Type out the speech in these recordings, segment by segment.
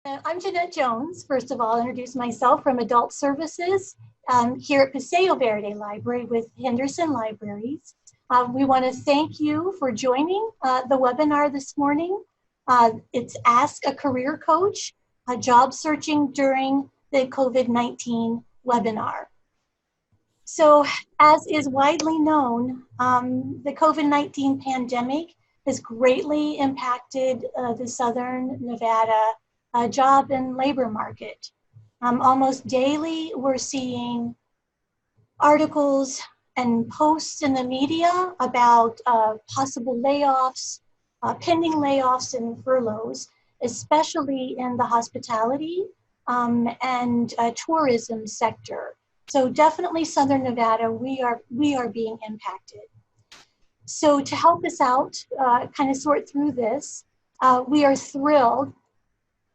I'm Jeanette Jones. First of all, I'll introduce myself from Adult Services here at Paseo Verde Library with Henderson Libraries. We want to thank you for joining the webinar this morning. It's Ask a Career Coach, job searching during the COVID-19 webinar. So as is widely known, the COVID-19 pandemic has greatly impacted the Southern Nevada job and labor market. Almost daily, we're seeing articles and posts in the media about possible layoffs, pending layoffs and furloughs, especially in the hospitality and tourism sector. So definitely Southern Nevada, we are being impacted. So to help us out, kind of sort through this, we are thrilled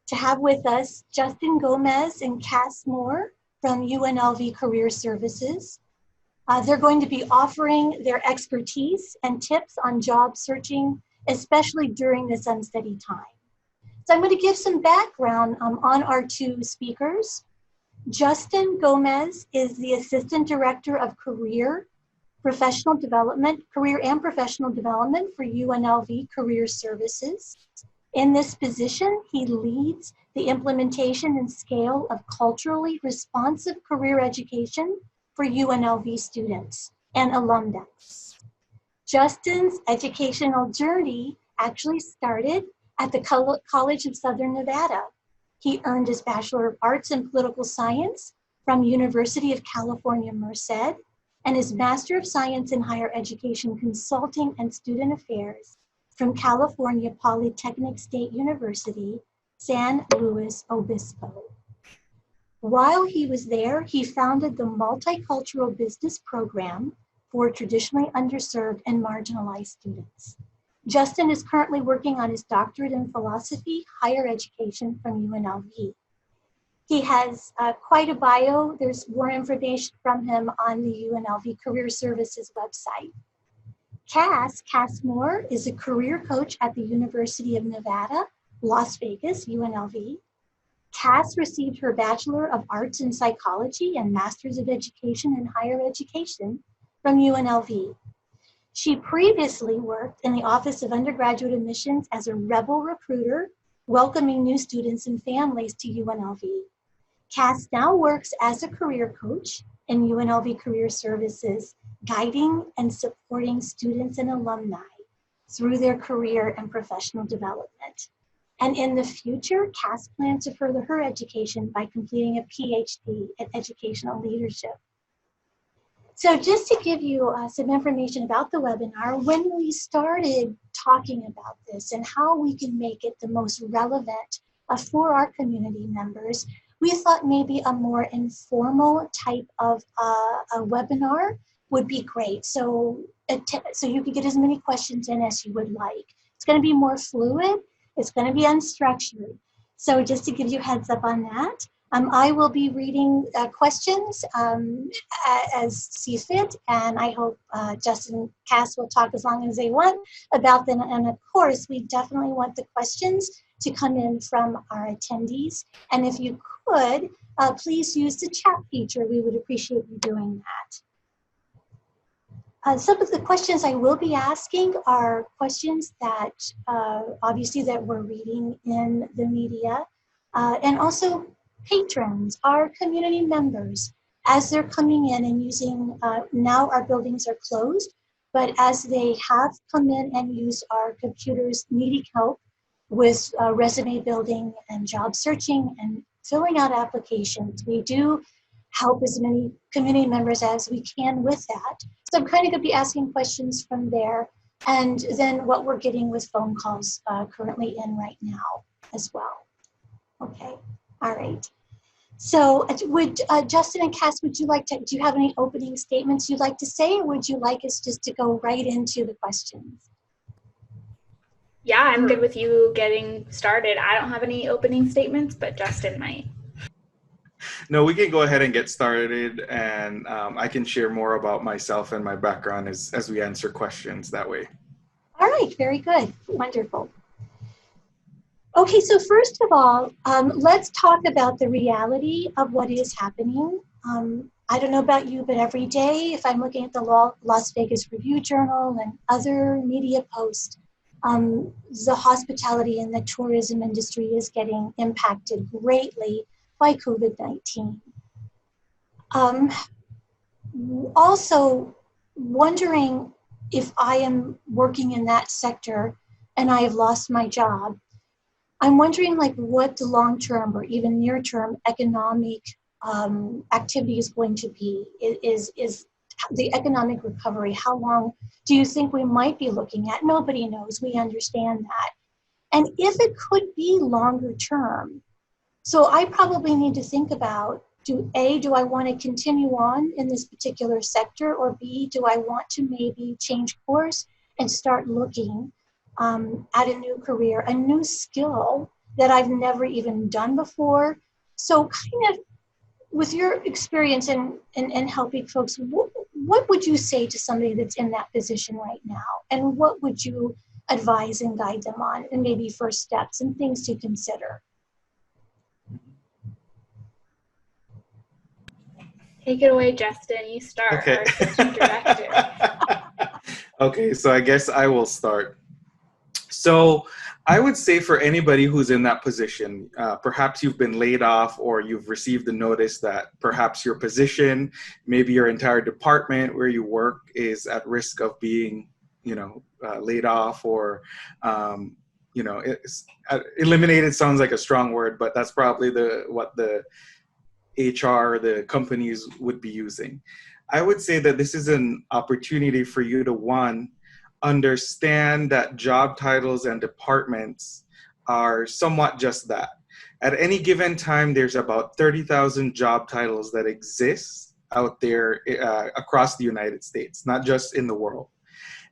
to have with us Justin Gomez and Cass Moore from UNLV Career Services. They're going to be offering their expertise and tips on job searching, especially during this unsteady time. So I'm going to give some background on our two speakers. Justin Gomez is the Assistant Director of Career and Professional Development for UNLV Career Services. In this position, he leads the implementation and scale of culturally responsive career education for UNLV students and alumni. Justin's educational journey actually started at the College of Southern Nevada. He earned his Bachelor of Arts in Political Science from University of California, Merced, and his Master of Science in Higher Education Consulting and Student Affairs from California Polytechnic State University, San Luis Obispo. While he was there, he founded the Multicultural Business Program for traditionally underserved and marginalized students. Justin is currently working on his doctorate in philosophy, higher education from UNLV. He has quite a bio. There's more information from him on the UNLV Career Services website. Cass Moore is a career coach at the University of Nevada, Las Vegas, UNLV. Cass received her Bachelor of Arts in Psychology and Masters of Education in Higher Education from UNLV. She previously worked in the Office of Undergraduate Admissions as a rebel recruiter, welcoming new students and families to UNLV. Cass now works as a career coach in UNLV Career Services, guiding and supporting students and alumni through their career and professional development. And in the future, Cass plans to further her education by completing a PhD in educational leadership. So just to give you some information about the webinar, when we started talking about this and how we can make it the most relevant for our community members, we thought maybe a more informal type of a webinar would be great. So you could get as many questions in as you would like. It's going to be more fluid. It's going to be unstructured. So just to give you a heads up on that, I will be reading questions as see fit, and I hope Justin and Cass will talk as long as they want about them. And of course, we definitely want the questions to come in from our attendees. And if you could, please use the chat feature. We would appreciate you doing that. Some of the questions I will be asking are questions that obviously that we're reading in the media, and also patrons, our community members, as they're coming in and using, now our buildings are closed, but as they have come in and used our computers, needing help with resume building and job searching and filling out applications, we do help as many community members as we can with that. So I'm kind of going to be asking questions from there, and then what we're getting with phone calls currently in right now as well. Okay, all right. So would Justin and Cass, would you like to, do you have any opening statements you'd like to say, or would you like us just to go right into the questions? Yeah, I'm good with you getting started. I don't have any opening statements, but Justin might. No, we can go ahead and get started, and I can share more about myself and my background as we answer questions that way. All right, very good, wonderful. Okay, so first of all, let's talk about the reality of what is happening. I don't know about you, but every day, if I'm looking at the Las Vegas Review Journal and other media posts, the hospitality and the tourism industry is getting impacted greatly by COVID-19. Also, wondering if I am working in that sector and I have lost my job, I'm wondering like what the long-term or even near-term economic activity is going to be. Is the economic recovery, how long do you think we might be looking at? Nobody knows, we understand that. And if it could be longer term, so I probably need to think about, do I want to continue on in this particular sector, or B, do I want to maybe change course and start looking at a new career, a new skill that I've never even done before? So kind of with your experience in helping folks, what would you say to somebody that's in that position right now? And what would you advise and guide them on, and maybe first steps and things to consider? Take it away, Justin. You start. Okay. Our assistant director. Okay, so I guess I will start. So I would say for anybody who's in that position, perhaps you've been laid off or you've received the notice that perhaps your position, maybe your entire department where you work is at risk of being, laid off or, eliminated sounds like a strong word, but that's probably what the HR, the companies would be using. I would say that this is an opportunity for you to, one, understand that job titles and departments are somewhat just that. At any given time, there's about 30,000 job titles that exist out there across the United States, not just in the world.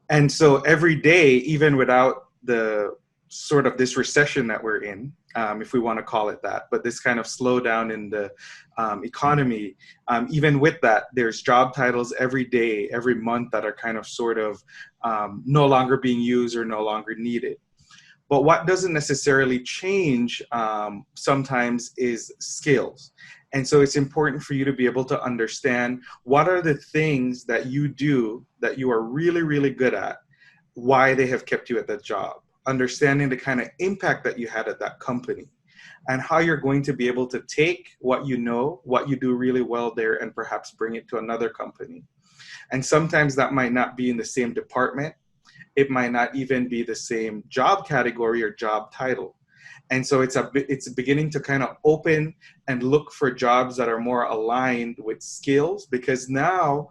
And so every day, even without the sort of this recession that we're in, if we want to call it that, but this kind of slowdown in the economy, even with that, there's job titles every day, every month that are kind of sort of no longer being used or no longer needed. But what doesn't necessarily change sometimes is skills. And so it's important for you to be able to understand what are the things that you do that you are really, really good at, why they have kept you at that job, understanding the kind of impact that you had at that company, and how you're going to be able to take what you know, what you do really well there, and perhaps bring it to another company. And sometimes that might not be in the same department. It might not even be the same job category or job title. And so it's beginning to kind of open and look for jobs that are more aligned with skills, because now,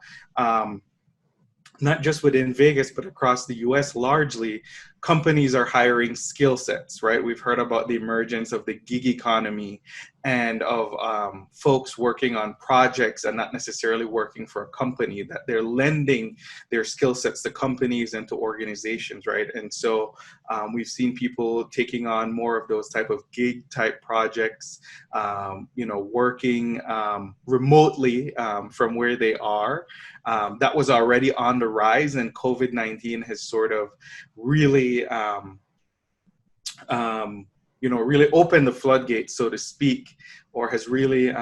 not just within Vegas, but across the US largely, companies are hiring skill sets, right? We've heard about the emergence of the gig economy and of folks working on projects and not necessarily working for a company, that they're lending their skill sets to companies and to organizations, right? And so we've seen people taking on more of those type of gig type projects, working remotely from where they are. That was already on the rise, and COVID-19 has sort of really, really opened the floodgates, so to speak, or has really,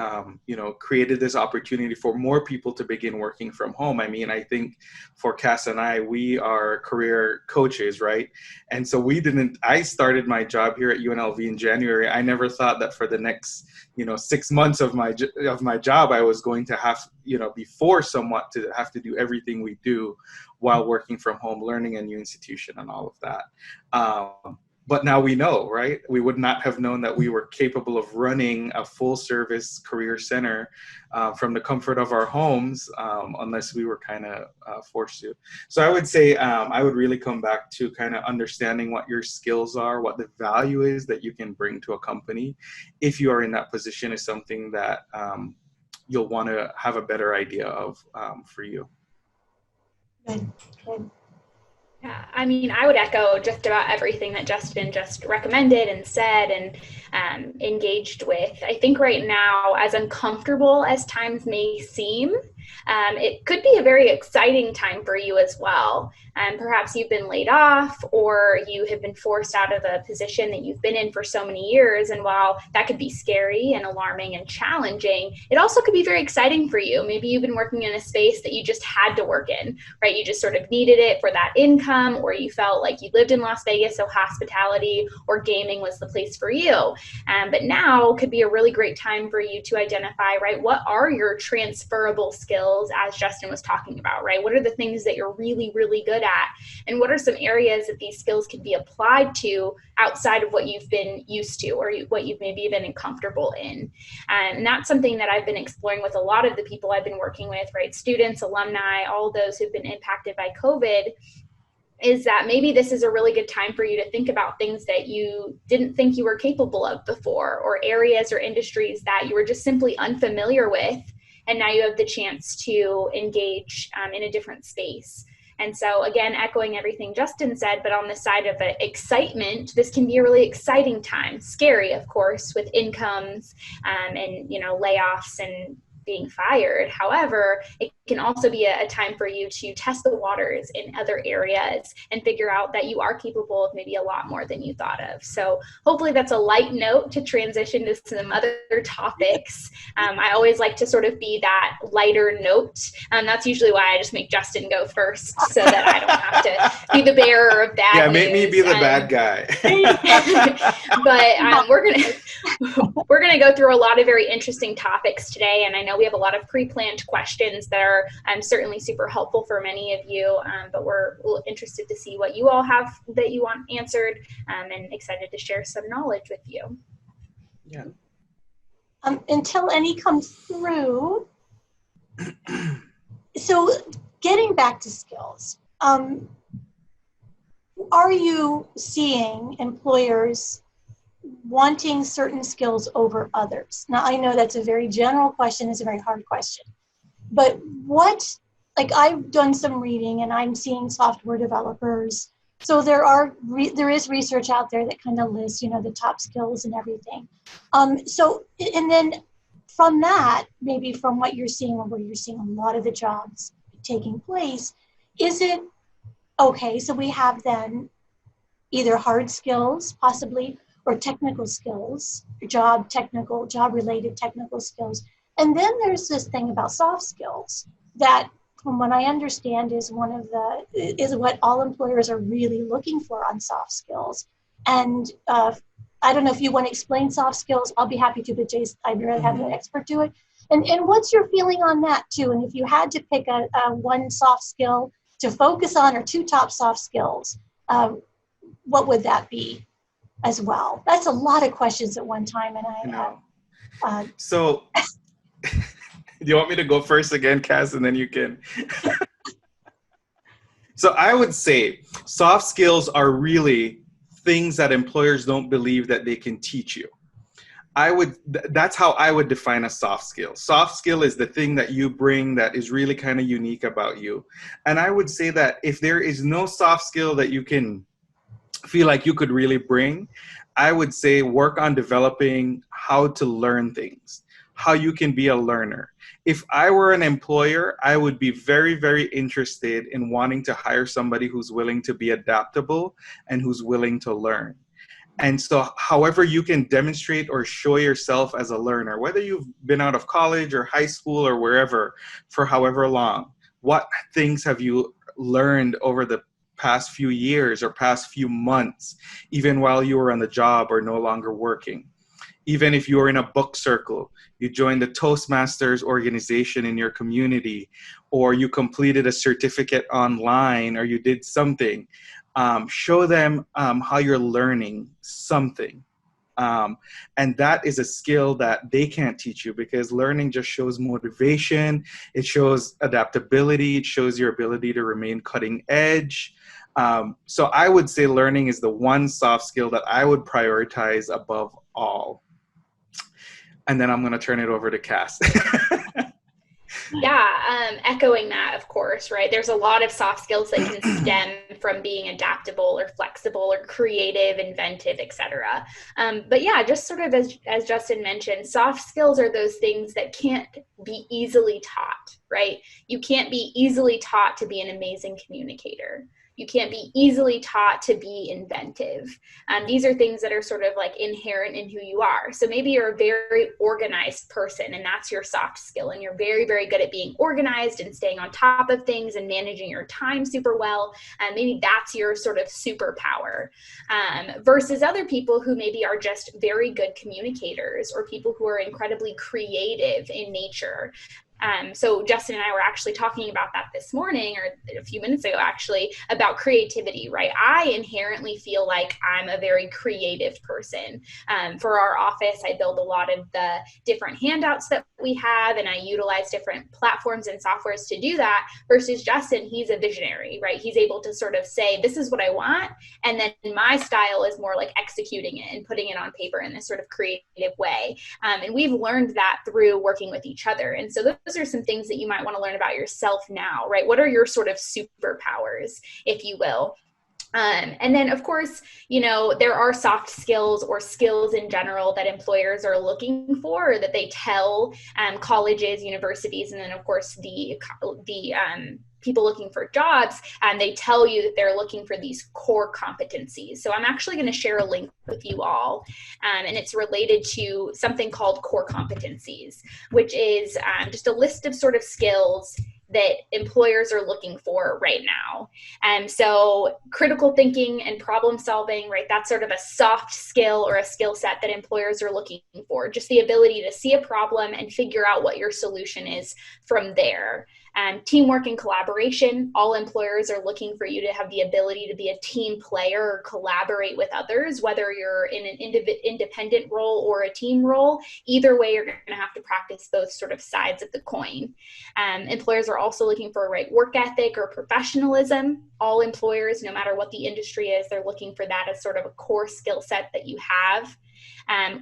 created this opportunity for more people to begin working from home. I mean, I think for Cass and I, we are career coaches, right? And so I started my job here at UNLV in January. I never thought that for the next, 6 months of my job, I was going to have, be forced somewhat to have to do everything we do while working from home, learning a new institution and all of that. But now we know, right? We would not have known that we were capable of running a full service career center from the comfort of our homes unless we were kind of forced to. So I would say I would really come back to kind of understanding what your skills are, what the value is that you can bring to a company. If you are in that position, is something that you'll want to have a better idea of for you. Good, good. Yeah, I mean, I would echo just about everything that Justin just recommended and said and engaged with. I think right now, as uncomfortable as times may seem, It could be a very exciting time for you as well. Perhaps you've been laid off, or you have been forced out of a position that you've been in for so many years. And while that could be scary and alarming and challenging, it also could be very exciting for you. Maybe you've been working in a space that you just had to work in, right? You just sort of needed it for that income, or you felt like you lived in Las Vegas, so hospitality or gaming was the place for you. But now could be a really great time for you to identify, right, what are your transferable skills, as Justin was talking about, right? What are the things that you're really, really good at? And what are some areas that these skills can be applied to outside of what you've been used to, or what you've maybe been comfortable in? And that's something that I've been exploring with a lot of the people I've been working with, right? Students, alumni, all those who've been impacted by COVID, is that maybe this is a really good time for you to think about things that you didn't think you were capable of before, or areas or industries that you were just simply unfamiliar with. And now you have the chance to engage in a different space. And so again, echoing everything Justin said, but on the side of excitement, this can be a really exciting time. Scary, of course, with incomes and, layoffs and being fired. However, it can also be a time for you to test the waters in other areas and figure out that you are capable of maybe a lot more than you thought of. So hopefully that's a light note to transition to some other topics. I always like to sort of be that lighter note. That's usually why I just make Justin go first, so that I don't have to be the bearer of bad news. Yeah, make me be the bad guy. But we're gonna go through a lot of very interesting topics today, and I know we have a lot of pre-planned questions that are certainly super helpful for many of you, but we're interested to see what you all have that you want answered, and excited to share some knowledge with you. Yeah. Until any comes through. So getting back to skills, are you seeing employers wanting certain skills over others? Now, I know that's a very general question. It's a very hard question. But I've done some reading, and I'm seeing software developers. So there is research out there that kind of lists, the top skills and everything. And then from that, maybe from what you're seeing, or where you're seeing a lot of the jobs taking place, is it okay? So we have then either hard skills, possibly, or technical skills, job-related technical skills. And then there's this thing about soft skills that, from what I understand, is what all employers are really looking for on soft skills. And I don't know if you want to explain soft skills. I'll be happy to, but Jason, I'd rather have an expert do it. And what's your feeling on that too? And if you had to pick a one soft skill to focus on, or two top soft skills, what would that be as well? That's a lot of questions at one time, and I know. So, do you want me to go first again, Cass, and then you can? So I would say soft skills are really things that employers don't believe that they can teach you. That's how I would define a soft skill. Soft skill is the thing that you bring that is really kind of unique about you. And I would say that if there is no soft skill that you can feel like you could really bring, I would say work on developing how to learn things, how you can be a learner. If I were an employer, I would be very, very interested in wanting to hire somebody who's willing to be adaptable and who's willing to learn. And so however you can demonstrate or show yourself as a learner, whether you've been out of college or high school or wherever for however long, what things have you learned over the past few years or past few months, even while you were on the job or no longer working? Even if you were in a book circle, you joined the Toastmasters organization in your community, or you completed a certificate online, or you did something, show them how you're learning something. And that is a skill that they can't teach you, because learning just shows motivation. It shows adaptability. It shows your ability to remain cutting edge. So I would say learning is the one soft skill that I would prioritize above all. And then I'm going to turn it over to Cass. Yeah, echoing that, of course, right? There's a lot of soft skills that can stem from being adaptable or flexible or creative, inventive, etc. But yeah, just sort of as Justin mentioned, soft skills are those things that can't be easily taught, right? You can't be easily taught to be an amazing communicator. You can't be easily taught to be inventive. These are things that are sort of like inherent in who you are. So maybe you're a very organized person and that's your soft skill, and you're very, very good at being organized and staying on top of things and managing your time super well. And maybe that's your sort of superpower, versus other people who maybe are just very good communicators, or people who are incredibly creative in nature. So Justin and I were actually talking about that this morning, or a few minutes ago actually, about creativity, right? I inherently feel like I'm a very creative person. For our office, I build a lot of the different handouts that we have, and I utilize different platforms and softwares to do that, versus Justin, he's a visionary, right? He's able to sort of say, this is what I want, and then my style is more like executing it and putting it on paper in this sort of creative way. And we've learned that through working with each other. And so those are some things that you might want to learn about yourself now, right? What are your sort of superpowers, if you will? And then, of course, you know, there are soft skills or skills in general that employers are looking for, or that they tell colleges, universities, and then, of course, the people looking for jobs, and they tell you that they're looking for these core competencies. So I'm actually going to share a link with you all, and it's related to something called core competencies, which is just a list of sort of skills that employers are looking for right now. And so critical thinking and problem solving, right? That's sort of a soft skill or a skill set that employers are looking for. Just the ability to see a problem and figure out what your solution is from there. Teamwork and collaboration. All employers are looking for you to have the ability to be a team player or collaborate with others, whether you're in an independent role or a team role. Either way, you're going to have to practice both sort of sides of the coin. Employers are also looking for a right work ethic or professionalism. All employers, no matter what the industry is, they're looking for that as sort of a core skill set that you have.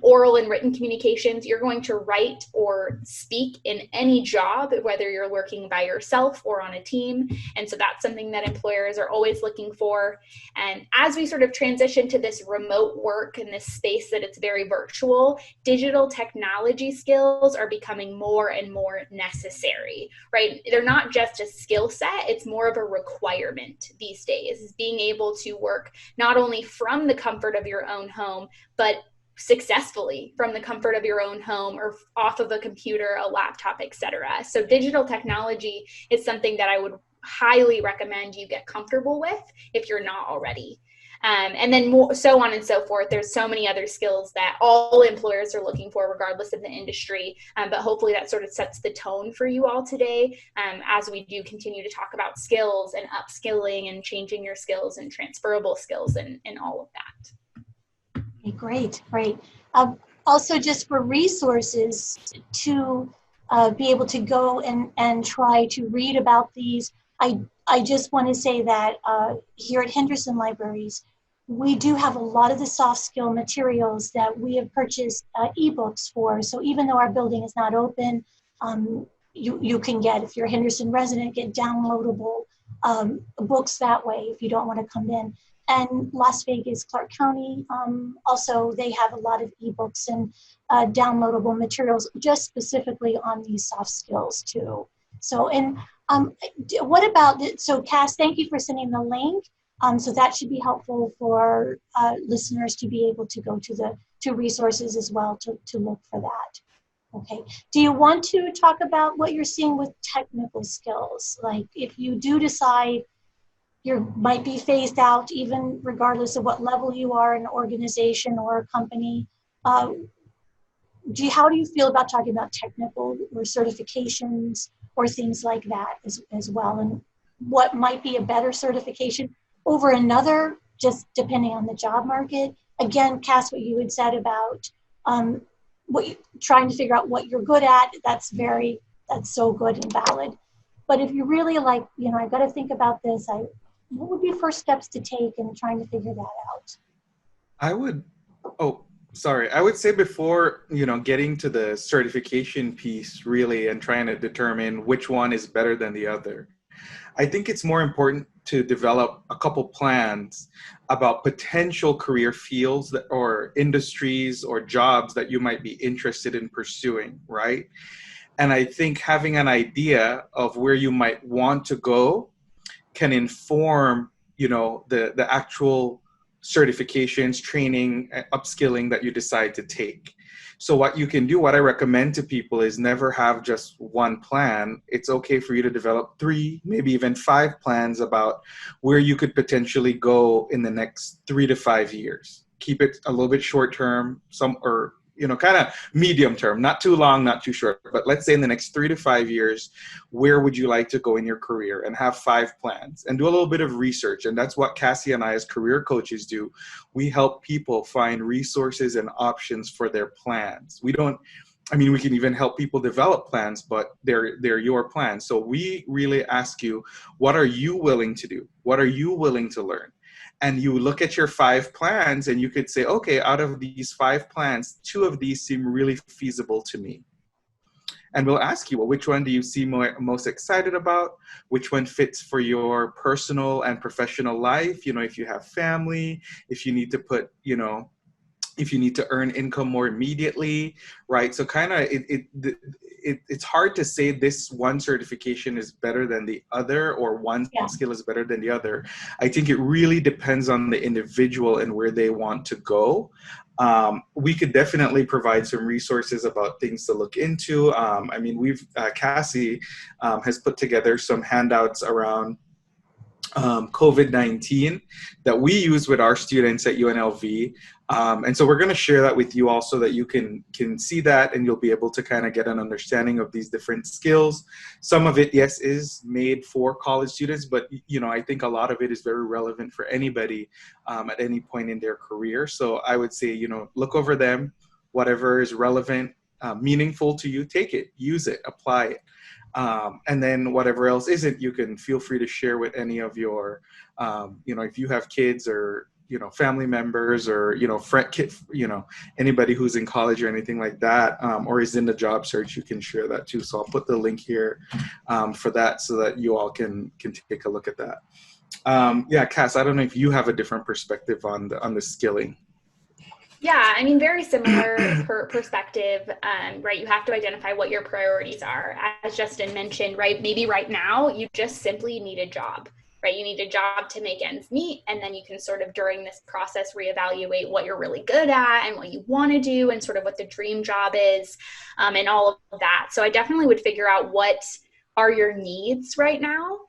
Oral and written communications, you're going to write or speak in any job, whether you're working by yourself or on a team. And so that's something that employers are always looking for. And as we sort of transition to this remote work and this space that it's very virtual, digital technology skills are becoming more and more necessary, right? They're not just a skill set, it's more of a requirement these days, is being able to work not only from the comfort of your own home, but successfully from the comfort of your own home or off of a computer, a laptop, etc. So digital technology is something that I would highly recommend you get comfortable with if you're not already. And then more, so on and so forth. There's so many other skills that all employers are looking for, regardless of the industry. But hopefully that sort of sets the tone for you all today, as we do continue to talk about skills and upskilling and changing your skills and transferable skills and all of that. Okay, great, great. Also, just for resources to be able to go and try to read about these, I just want to say that here at Henderson Libraries, we do have a lot of the soft skill materials that we have purchased ebooks for. So even though our building is not open, you can get, if you're a Henderson resident, get downloadable books that way if you don't want to come in. And Las Vegas, Clark County, also they have a lot of ebooks and downloadable materials just specifically on these soft skills too. So, and what about, so Cass, thank you for sending the link. So that should be helpful for listeners to be able to go to resources as well to look for that. Okay, do you want to talk about what you're seeing with technical skills? Like if you do decide you might be phased out, even regardless of what level you are in an organization or a company. How do you feel about talking about technical or certifications or things like that as well? And what might be a better certification over another, just depending on the job market? Again, Cass, what you had said about trying to figure out what you're good at, that's so good and valid. But if you really like, I've got to think about this, what would be first steps to take in trying to figure that out? I would say before, getting to the certification piece really and trying to determine which one is better than the other, I think it's more important to develop a couple plans about potential career fields that, or industries or jobs that you might be interested in pursuing, right? And I think having an idea of where you might want to go can inform, the actual certifications, training, upskilling that you decide to take. So what you can do, what I recommend to people, is never have just one plan. It's okay for you to develop 3, maybe even 5 plans about where you could potentially go in the next 3 to 5 years. Keep it a little bit short term, kind of medium term, not too long, not too short, but let's say in the next 3 to 5 years, where would you like to go in your career, and have 5 plans and do a little bit of research. And that's what Cassie and I as career coaches do. We help people find resources and options for their plans. We can even help people develop plans, but they're your plans. So we really ask you, what are you willing to do? What are you willing to learn? And you look at your 5 plans and you could say, okay, out of these 5 plans, 2 of these seem really feasible to me. And we'll ask you, well, which one do you seem most excited about? Which one fits for your personal and professional life? If you have family, if you need to if you need to earn income more immediately, right? So kind of it's hard to say this one certification is better than the other, or one skill is better than the other. I think it really depends on the individual and where they want to go. We could definitely provide some resources about things to look into. Cassie has put together some handouts around COVID-19 that we use with our students at UNLV. And so we're going to share that with you also, that you can see that, and you'll be able to kind of get an understanding of these different skills. Some of it, yes, is made for college students, but I think a lot of it is very relevant for anybody at any point in their career. So I would say, look over them, whatever is relevant, meaningful to you, take it, use it, apply it. And then whatever else isn't, you can feel free to share with any of your, if you have kids or, family members or, anybody who's in college or anything like that, or is in the job search, you can share that too. So I'll put the link here for that so that you all can take a look at that. Cass, I don't know if you have a different perspective on the skilling. Yeah, very similar perspective, right? You have to identify what your priorities are. As Justin mentioned, right? Maybe right now you just simply need a job, right? You need a job to make ends meet. And then you can sort of, during this process, reevaluate what you're really good at and what you want to do and sort of what the dream job is, and all of that. So I definitely would figure out what are your needs right now,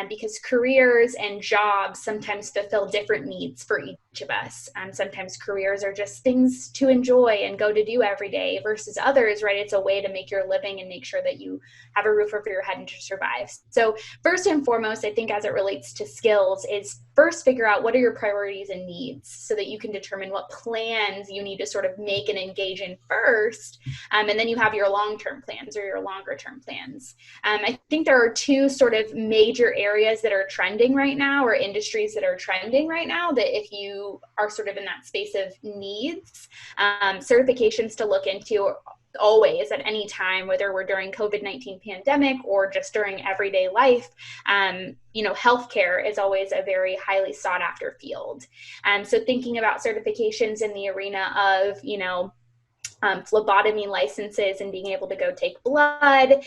because careers and jobs sometimes fulfill different needs for each of us. Sometimes careers are just things to enjoy and go to do every day, versus others, right? It's a way to make your living and make sure that you have a roof over your head and to survive. So first and foremost, I think as it relates to skills, is first figure out what are your priorities and needs so that you can determine what plans you need to sort of make and engage in first. And then you have your long-term plans or your longer-term plans. I think there are 2 sort of major areas that are trending right now, or industries that are trending right now, that if you are sort of in that space of needs, certifications to look into always at any time, whether we're during COVID-19 pandemic or just during everyday life. Healthcare is always a very highly sought after field. So thinking about certifications in the arena of, phlebotomy licenses and being able to go take blood,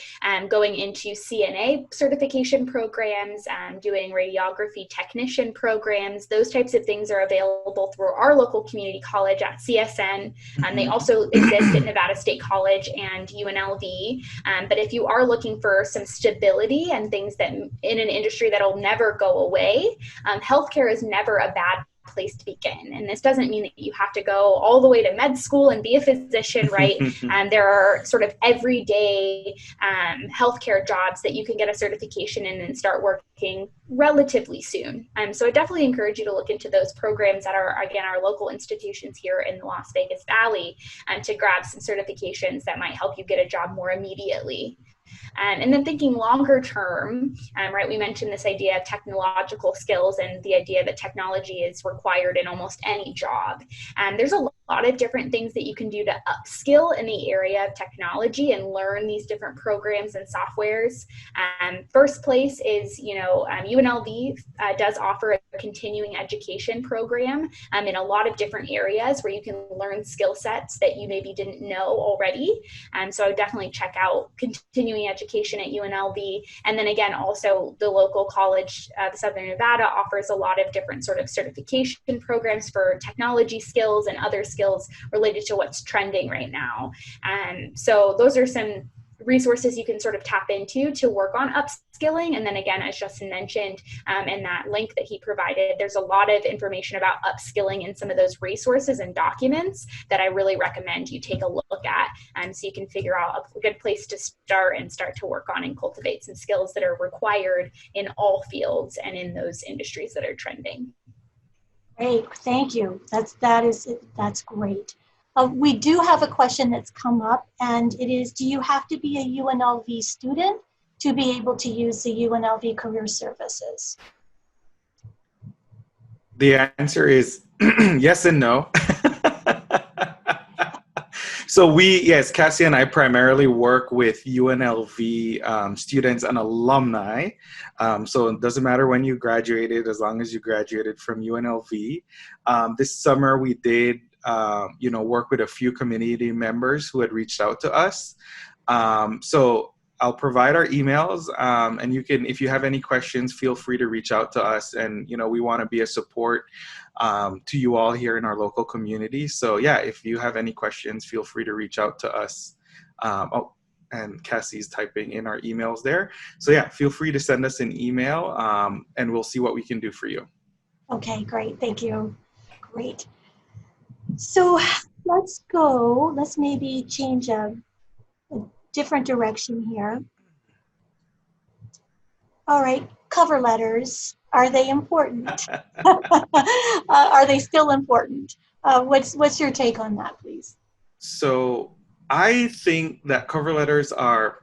going into CNA certification programs, doing radiography technician programs. Those types of things are available through our local community college at CSN. They also exist at Nevada State College and UNLV. But if you are looking for some stability and things that in an industry that'll never go away, healthcare is never a bad place to begin. And this doesn't mean that you have to go all the way to med school and be a physician, right? There are sort of everyday healthcare jobs that you can get a certification in and start working relatively soon. So I definitely encourage you to look into those programs that are, again, our local institutions here in the Las Vegas Valley, to grab some certifications that might help you get a job more immediately. And then thinking longer term, right, we mentioned this idea of technological skills and the idea that technology is required in almost any job. There's a a lot of different things that you can do to upskill in the area of technology and learn these different programs and softwares. First place is, UNLV does offer a continuing education program in a lot of different areas where you can learn skill sets that you maybe didn't know already. So I would definitely check out continuing education at UNLV. And then again, also the local college, the Southern Nevada, offers a lot of different sort of certification programs for technology skills and other skills related to what's trending right now. So those are some resources you can sort of tap into to work on upskilling. And then again, as Justin mentioned, in that link that he provided, there's a lot of information about upskilling in some of those resources and documents that I really recommend you take a look at, so you can figure out a good place to start and start to work on and cultivate some skills that are required in all fields and in those industries that are trending. Great, thank you. That's great. We do have a question that's come up, and it is, do you have to be a UNLV student to be able to use the UNLV Career Services? The answer is yes and no. So yes, Cassie and I primarily work with UNLV students and alumni. So it doesn't matter when you graduated, as long as you graduated from UNLV. This summer we did, work with a few community members who had reached out to us. So I'll provide our emails, and you can, if you have any questions, feel free to reach out to us. And, we want to be a support to you all here in our local community. So yeah, if you have any questions, feel free to reach out to us. And Cassie's typing in our emails there. So yeah, feel free to send us an email, and we'll see what we can do for you. Okay, great, thank you. Great. So let's maybe change a different direction here. All right, cover letters, are they important? Are they still important? What's your take on that, please? So I think that cover letters are,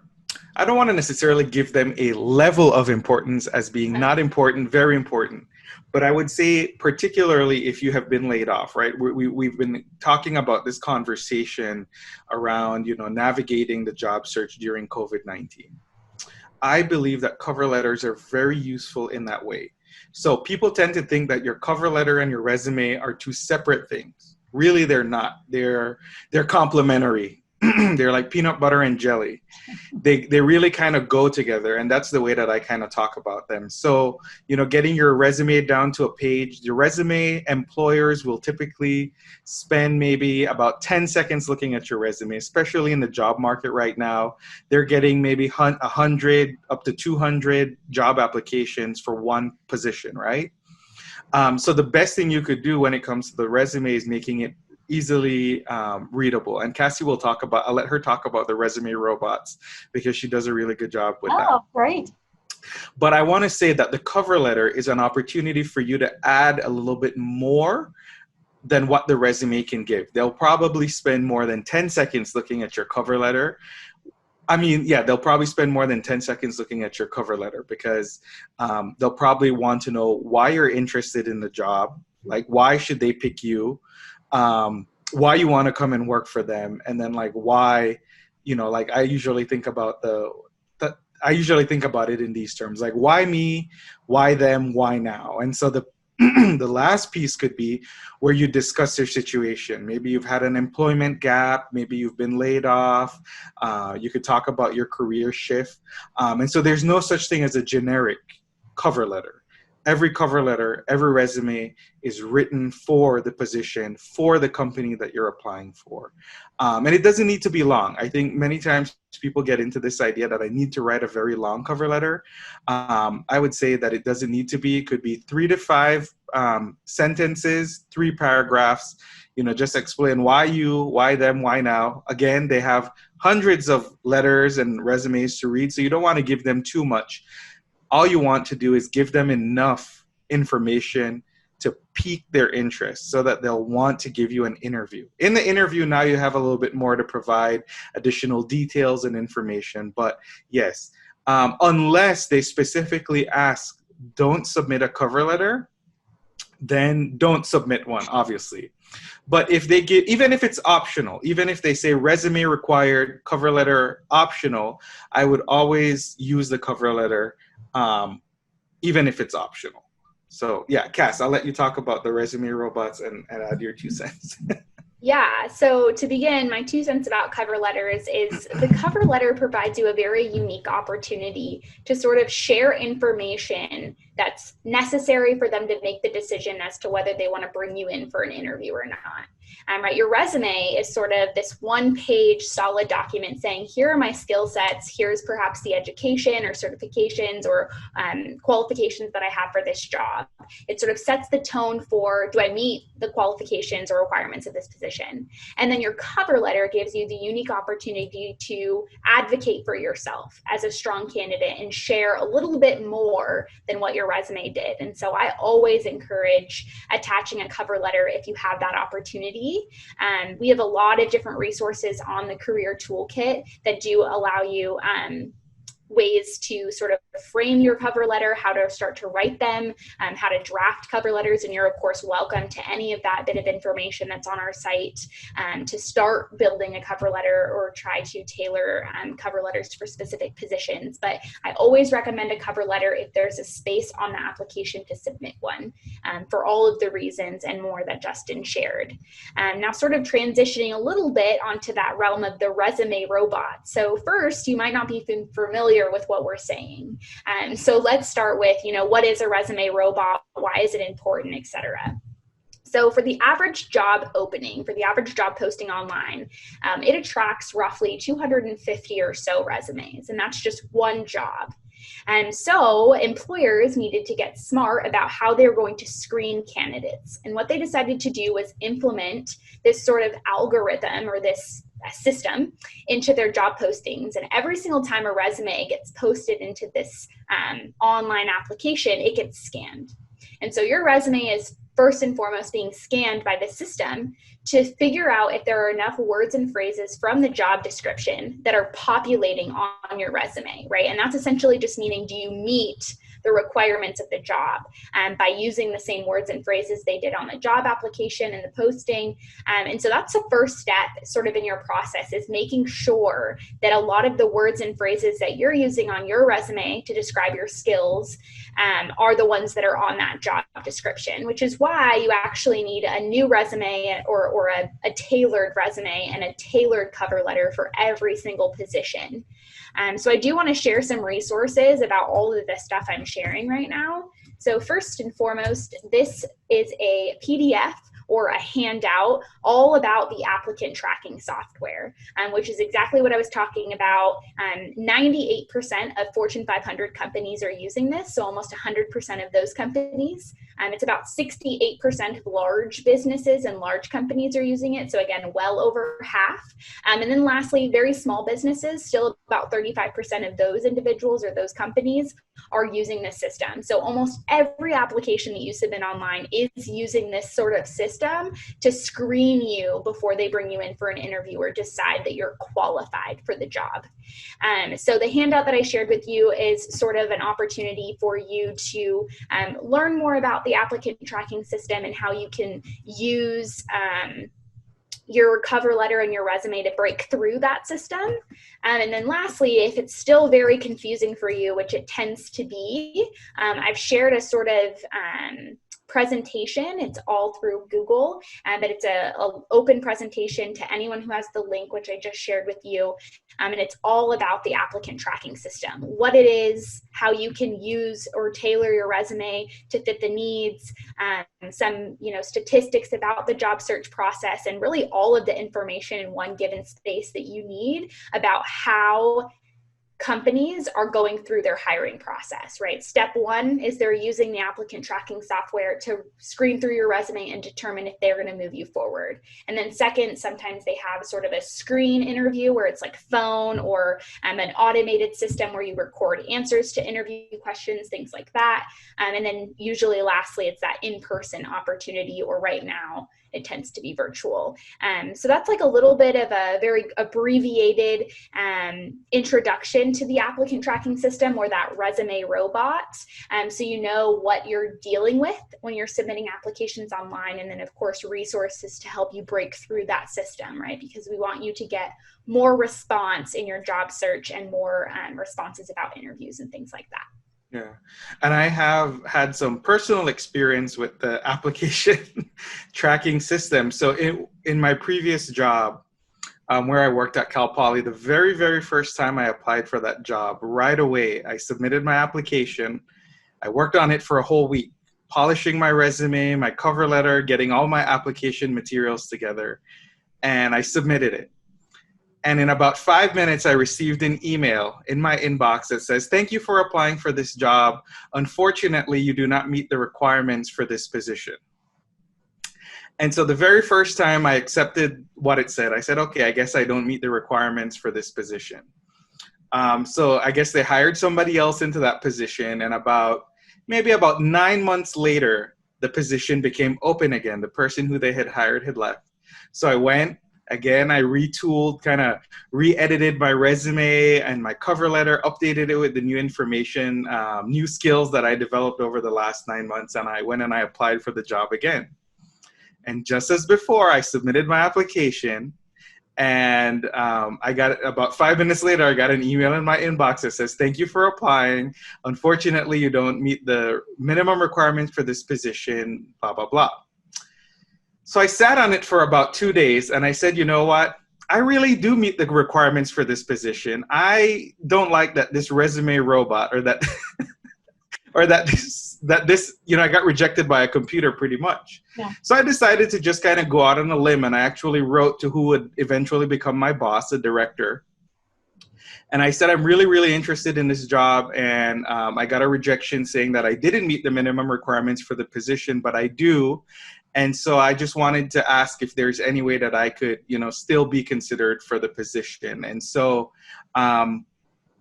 I don't want to necessarily give them a level of importance as being not important, very important. But I would say, particularly if you have been laid off, right? We've been talking about this conversation around, navigating the job search during COVID-19. I believe that cover letters are very useful in that way. So people tend to think that your cover letter and your resume are two separate things. Really, they're not. They're complementary. They're like peanut butter and jelly. They really kind of go together, and that's the way that I kind of talk about them. So, getting your resume down to a page, your resume, employers will typically spend maybe about 10 seconds looking at your resume, especially in the job market right now. They're getting maybe 100 up to 200 job applications for one position, right? So the best thing you could do when it comes to the resume is making it easily readable. And Cassie will I'll let her talk about the resume robots, because she does a really good job with that. Oh, great. But I want to say that the cover letter is an opportunity for you to add a little bit more than what the resume can give. They'll probably spend more than 10 seconds looking at your cover letter. They'll probably spend more than 10 seconds looking at your cover letter, because they'll probably want to know why you're interested in the job, like why should they pick you, why you want to come and work for them, and then like why, I usually think about it in these terms, like why me, why them, why now. And so the the last piece could be where you discuss your situation. Maybe you've had an employment gap, maybe you've been laid off. You could talk about your career shift. And so there's no such thing as a generic cover letter. Every cover letter, every resume is written for the position, for the company that you're applying for. And it doesn't need to be long. I think many times people get into this idea that I need to write a very long cover letter. I would say that it doesn't need to be. It could be 3 to 5 sentences, 3 paragraphs. Just explain why you, why them, why now. Again, they have hundreds of letters and resumes to read, so you don't want to give them too much. All you want to do is give them enough information to pique their interest so that they'll want to give you an interview. In the interview, now you have a little bit more to provide, additional details and information. But yes, unless they specifically ask, don't submit a cover letter, then don't submit one, obviously. But if they give, even if it's optional, even if they say resume required, cover letter optional, I would always use the cover letter, even if it's optional. So yeah, Cass, I'll let you talk about the resume robots and add your 2 cents. Yeah, so to begin, my 2 cents about cover letters is the cover letter provides you a very unique opportunity to sort of share information that's necessary for them to make the decision as to whether they want to bring you in for an interview or not. Right, your resume is sort of this 1-page solid document saying, here are my skill sets, here's perhaps the education or certifications or qualifications that I have for this job. It sort of sets the tone for, do I meet the qualifications or requirements of this position? And then your cover letter gives you the unique opportunity to advocate for yourself as a strong candidate and share a little bit more than what your resume did. And so I always encourage attaching a cover letter if you have that opportunity. We have a lot of different resources on the career toolkit that do allow you ways to sort of frame your cover letter, how to start to write them, how to draft cover letters. And you're, of course, welcome to any of that bit of information that's on our site to start building a cover letter or try to tailor cover letters for specific positions. But I always recommend a cover letter if there's a space on the application to submit one for all of the reasons and more that Justin shared. Now, sort of transitioning a little bit onto that realm of the resume robot. So first, you might not be familiar with what we're saying. So let's start with, what is a resume robot? Why is it important, et cetera? So for the average job opening, for the average job posting online, it attracts roughly 250 or so resumes, and that's just one job. And so employers needed to get smart about how they're going to screen candidates. And what they decided to do was implement this sort of algorithm or this system into their job postings. And every single time a resume gets posted into this online application, it gets scanned. And so your resume is first and foremost being scanned by the system to figure out if there are enough words and phrases from the job description that are populating on your resume, right? And that's essentially just meaning, do you meet the requirements of the job by using the same words and phrases they did on the job application and the posting. And so that's the first step sort of in your process, is making sure that a lot of the words and phrases that you're using on your resume to describe your skills are the ones that are on that job description, which is why you actually need a new resume or a tailored resume and a tailored cover letter for every single position. So I do want to share some resources about all of the stuff I'm sharing right now. So first and foremost, this is a PDF or a handout all about the applicant tracking software, which is exactly what I was talking about. 98% of Fortune 500 companies are using this, so almost 100% of those companies. It's about 68% of large businesses and large companies are using it, so again, well over half. And then lastly, very small businesses, still about 35% of those individuals or those companies are using this system. So almost every application that you submit online is using this sort of system to screen you before they bring you in for an interview or decide that you're qualified for the job. So the handout that I shared with you is sort of an opportunity for you to learn more about the applicant tracking system and how you can use your cover letter and your resume to break through that system. And then lastly, if it's still very confusing for you, which it tends to be, I've shared a sort of presentation. It's all through Google, but it's a open presentation to anyone who has the link, which I just shared with you. And it's all about the applicant tracking system, what it is, how you can use or tailor your resume to fit the needs, some statistics about the job search process, and really all of the information in one given space that you need about how companies are going through their hiring process, right? Step one is they're using the applicant tracking software to screen through your resume and determine if they're going to move you forward. And then second, sometimes they have sort of a screen interview where it's like phone or an automated system where you record answers to interview questions, things like that. And then usually lastly, it's that in-person opportunity, or right now, it tends to be virtual. So that's like a little bit of a very abbreviated introduction into the applicant tracking system or that resume robot, so you know what you're dealing with when you're submitting applications online, and then of course resources to help you break through that system, right? Because we want you to get more response in your job search and more responses about interviews and things like that. Yeah. And I have had some personal experience with the application tracking system. So in my previous job, where I worked at Cal Poly, the very, very first time I applied for that job, right away, I submitted my application. I worked on it for a whole week, polishing my resume, my cover letter, getting all my application materials together, and I submitted it. And in about 5 minutes, I received an email in my inbox that says, "Thank you for applying for this job. Unfortunately, you do not meet the requirements for this position." And so the very first time I accepted what it said, I said, okay, I guess I don't meet the requirements for this position. So I guess they hired somebody else into that position. And maybe about 9 months later, the position became open again. The person who they had hired had left. So I went. Again, I retooled, kind of re-edited my resume and my cover letter, updated it with the new information, new skills that I developed over the last 9 months, and I went and I applied for the job again. And just as before, I submitted my application, and I got about 5 minutes later, I got an email in my inbox that says, "Thank you for applying. Unfortunately, you don't meet the minimum requirements for this position, blah, blah, blah." So I sat on it for about 2 days, and I said, you know what? I really do meet the requirements for this position. I don't like that this resume robot or that or that this, I got rejected by a computer pretty much. Yeah. So I decided to just kind of go out on a limb, and I actually wrote to who would eventually become my boss, the director. And I said, I'm really, really interested in this job. And I got a rejection saying that I didn't meet the minimum requirements for the position, but I do. And so I just wanted to ask if there's any way that I could, still be considered for the position. And so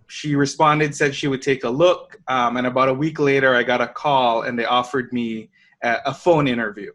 she responded, said she would take a look. And about a week later, I got a call and they offered me a phone interview.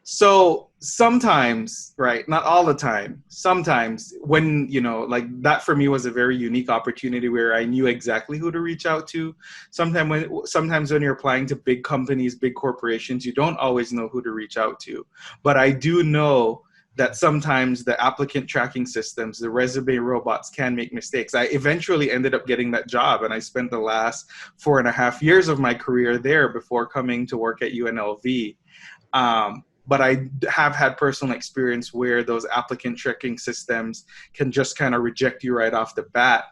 So sometimes, right, not all the time, sometimes when, like that for me was a very unique opportunity where I knew exactly who to reach out to. Sometimes when you're applying to big companies, big corporations, you don't always know who to reach out to. But I do know that sometimes the applicant tracking systems, the resume robots can make mistakes. I eventually ended up getting that job, and I spent the last 4.5 years of my career there before coming to work at UNLV. But I have had personal experience where those applicant tracking systems can just kind of reject you right off the bat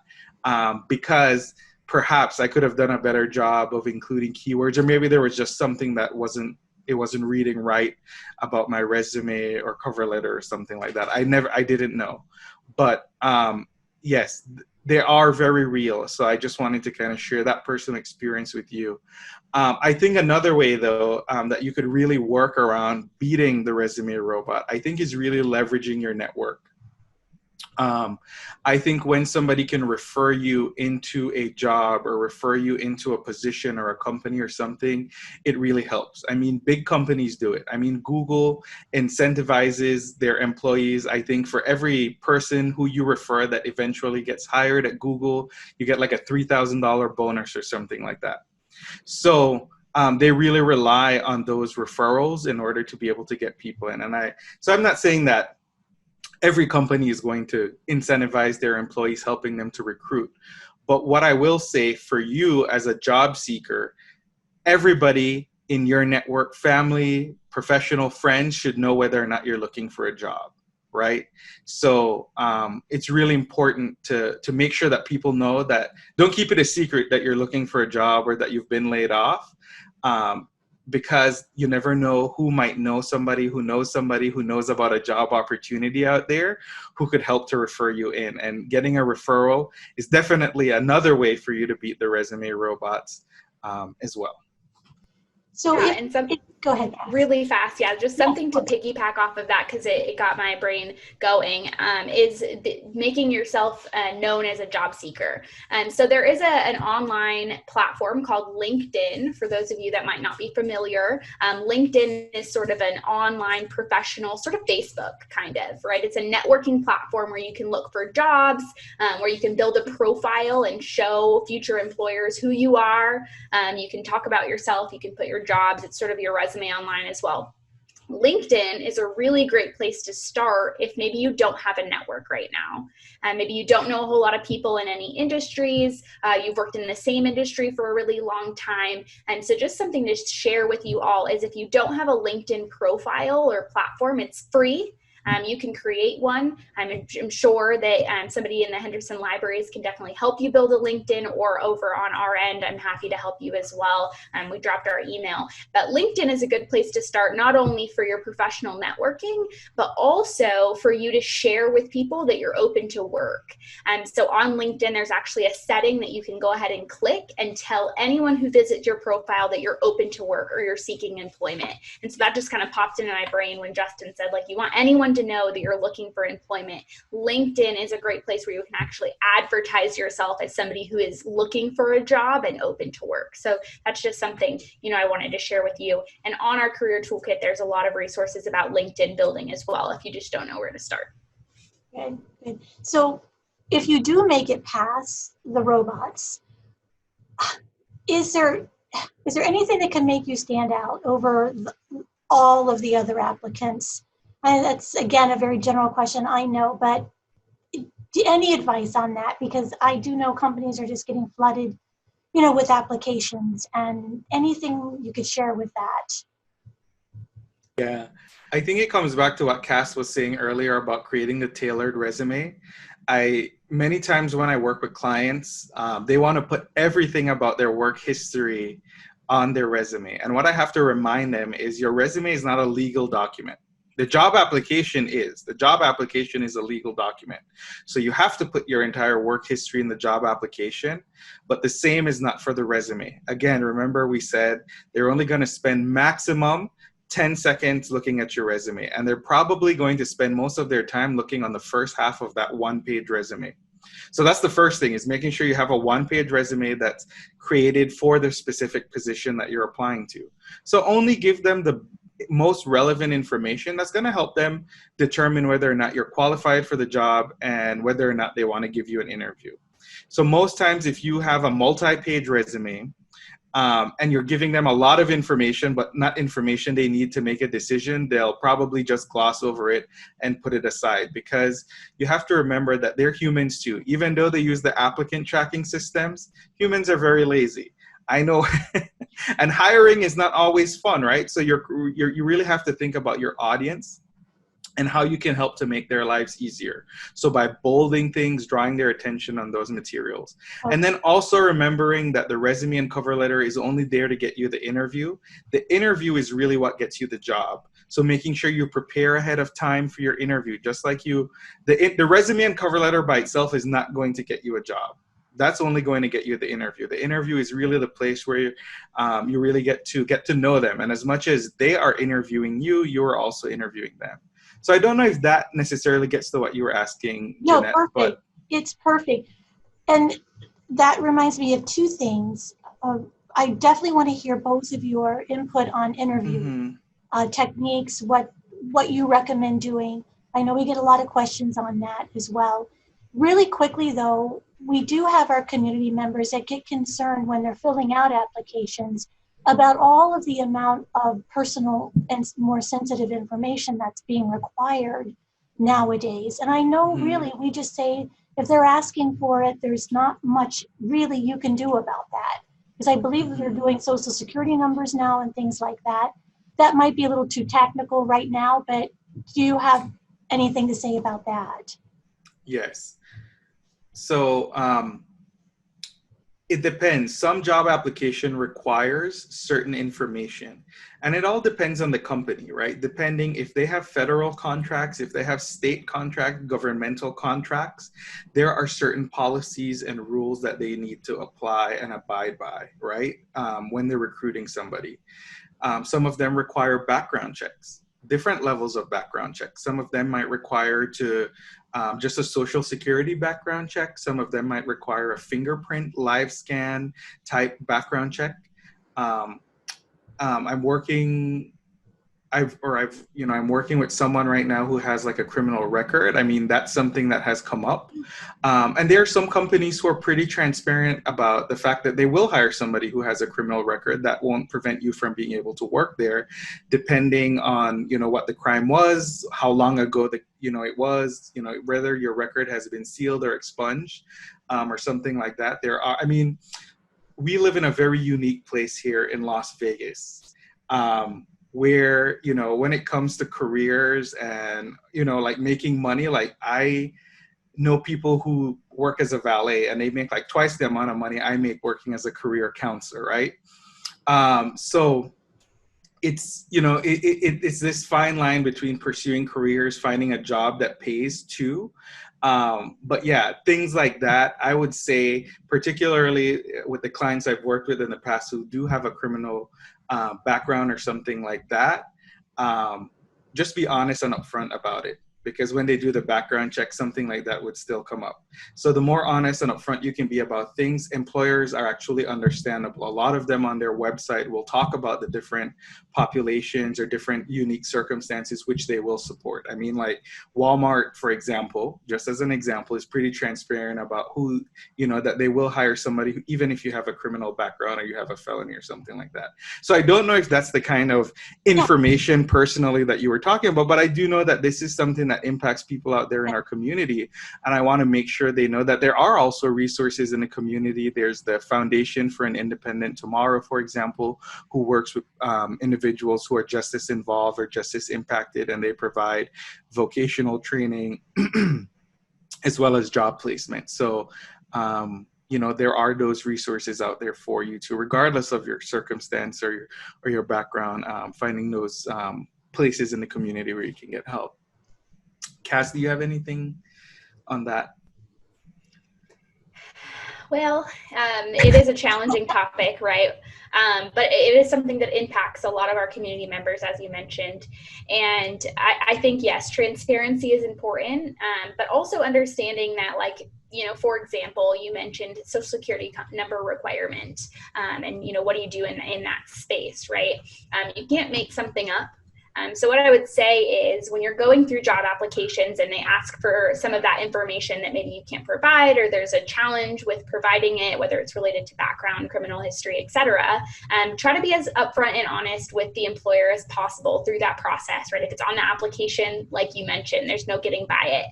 because perhaps I could have done a better job of including keywords, or maybe there was just something that wasn't reading right about my resume or cover letter or something like that. I didn't know. But yes, they are very real. So I just wanted to kind of share that personal experience with you. I think another way, though, that you could really work around beating the resume robot, I think, is really leveraging your network. I think when somebody can refer you into a job or refer you into a position or a company or something, it really helps. I mean, big companies do it. I mean, Google incentivizes their employees. I think for every person who you refer that eventually gets hired at Google, you get like a $3,000 bonus or something like that. So they really rely on those referrals in order to be able to get people in. So I'm not saying that every company is going to incentivize their employees, helping them to recruit. But what I will say for you as a job seeker, everybody in your network, family, professional, friends should know whether or not you're looking for a job, right? So it's really important to make sure that people know that. Don't keep it a secret that you're looking for a job or that you've been laid off. Because you never know who might know somebody who knows about a job opportunity out there who could help to refer you in. And getting a referral is definitely another way for you to beat the resume robots as well. So yeah, Go ahead, Cass. Really fast, yeah, just something to piggyback off of that, because it got my brain going, is making yourself known as a job seeker. So there is an online platform called LinkedIn, for those of you that might not be familiar. LinkedIn is sort of an online professional, sort of Facebook kind of, right? It's a networking platform where you can look for jobs, where you can build a profile and show future employers who you are. You can talk about yourself, you can put your jobs, it's sort of your resume online as well. LinkedIn is a really great place to start if maybe you don't have a network right now. Maybe you don't know a whole lot of people in any industries. You've worked in the same industry for a really long time. And so just something to share with you all is, if you don't have a LinkedIn profile or platform, it's free. You can create one. I'm sure that somebody in the Henderson libraries can definitely help you build a LinkedIn, or over on our end, I'm happy to help you as well. We dropped our email. But LinkedIn is a good place to start, not only for your professional networking, but also for you to share with people that you're open to work. So on LinkedIn, there's actually a setting that you can go ahead and click and tell anyone who visits your profile that you're open to work or you're seeking employment. And so that just kind of popped into my brain when Justin said, like, you want anyone to know that you're looking for employment. LinkedIn is a great place where you can actually advertise yourself as somebody who is looking for a job and open to work. So that's just something, I wanted to share with you. And on our career toolkit, there's a lot of resources about LinkedIn building as well, if you just don't know where to start. Good, good. So if you do make it past the robots, is there anything that can make you stand out over all of the other applicants? And that's, again, a very general question, I know, but any advice on that? Because I do know companies are just getting flooded, with applications, and anything you could share with that. Yeah, I think it comes back to what Cass was saying earlier about creating the tailored resume. Many times when I work with clients, they want to put everything about their work history on their resume. And what I have to remind them is, your resume is not a legal document. The job application is. The job application is a legal document. So you have to put your entire work history in the job application, but the same is not for the resume. Again, remember we said they're only going to spend maximum 10 seconds looking at your resume, and they're probably going to spend most of their time looking on the first half of that one-page resume. So that's the first thing, is making sure you have a one-page resume that's created for the specific position that you're applying to. So only give them the most relevant information that's going to help them determine whether or not you're qualified for the job and whether or not they want to give you an interview. So most times, if you have a multi-page resume, and you're giving them a lot of information, but not information they need to make a decision, they'll probably just gloss over it and put it aside, because you have to remember that they're humans too. Even though they use the applicant tracking systems, humans are very lazy. I know, and hiring is not always fun, right? So you really have to think about your audience and how you can help to make their lives easier. So by bolding things, drawing their attention on those materials. Okay. And then also remembering that the resume and cover letter is only there to get you the interview. The interview is really what gets you the job. So making sure you prepare ahead of time for your interview, just like the resume and cover letter by itself is not going to get you a job. That's only going to get you the interview. The interview is really the place where you really get to know them. And as much as they are interviewing you, you're also interviewing them. So I don't know if that necessarily gets to what you were asking, No, Jeanette, perfect. but It's perfect. And that reminds me of two things. I definitely want to hear both of your input on interview techniques, what you recommend doing. I know we get a lot of questions on that as well. Really quickly, though, we do have our community members that get concerned when they're filling out applications about all of the amount of personal and more sensitive information that's being required nowadays. And I know really we just say, if they're asking for it, there's not much really you can do about that. Because I believe they're doing social security numbers now and things like that. That might be a little too technical right now, but do you have anything to say about that? Yes. So it depends. Some job application requires certain information, and it all depends on the company, right? Depending if they have federal contracts, if they have state contract, governmental contracts, there are certain policies and rules that they need to apply and abide by, right? When they're recruiting somebody. Some of them require background checks, different levels of background checks. Some of them might require just a social security background check. Some of them might require a fingerprint live scan type background check. I'm working I'm working with someone right now who has like a criminal record. I mean, that's something that has come up. And there are some companies who are pretty transparent about the fact that they will hire somebody who has a criminal record. That won't prevent you from being able to work there, depending on, what the crime was, how long ago it was, whether your record has been sealed or expunged, or something like that. We live in a very unique place here in Las Vegas. Where, when it comes to careers and, like making money, like I know people who work as a valet and they make like twice the amount of money I make working as a career counselor, right? So it's, it's this fine line between pursuing careers, finding a job that pays too. But yeah, things like that, I would say, particularly with the clients I've worked with in the past who do have a criminal background or something like that, just be honest and upfront about it. Because when they do the background check, something like that would still come up. So the more honest and upfront you can be about things, employers are actually understandable. A lot of them on their website will talk about the different populations or different unique circumstances which they will support. I mean, like Walmart, for example, just as an example, is pretty transparent about who, that they will hire somebody who, even if you have a criminal background or you have a felony or something like that. So I don't know if that's the kind of information personally that you were talking about, but I do know that this is something that impacts people out there in our community. And I want to make sure they know that there are also resources in the community. There's the Foundation for an Independent Tomorrow, for example, who works with individuals who are justice involved or justice impacted, and they provide vocational training as well as job placement. So, there are those resources out there for you too, regardless of your circumstance or your background, finding those places in the community where you can get help. Cass, do you have anything on that? Well, it is a challenging topic, right? But it is something that impacts a lot of our community members, as you mentioned. And I think, yes, transparency is important, but also understanding that, like, for example, you mentioned social security number requirement, and, what do you do in that space, right? You can't make something up. So what I would say is when you're going through job applications and they ask for some of that information that maybe you can't provide, or there's a challenge with providing it, whether it's related to background, criminal history, etc., try to be as upfront and honest with the employer as possible through that process, right? If it's on the application, like you mentioned, there's no getting by it.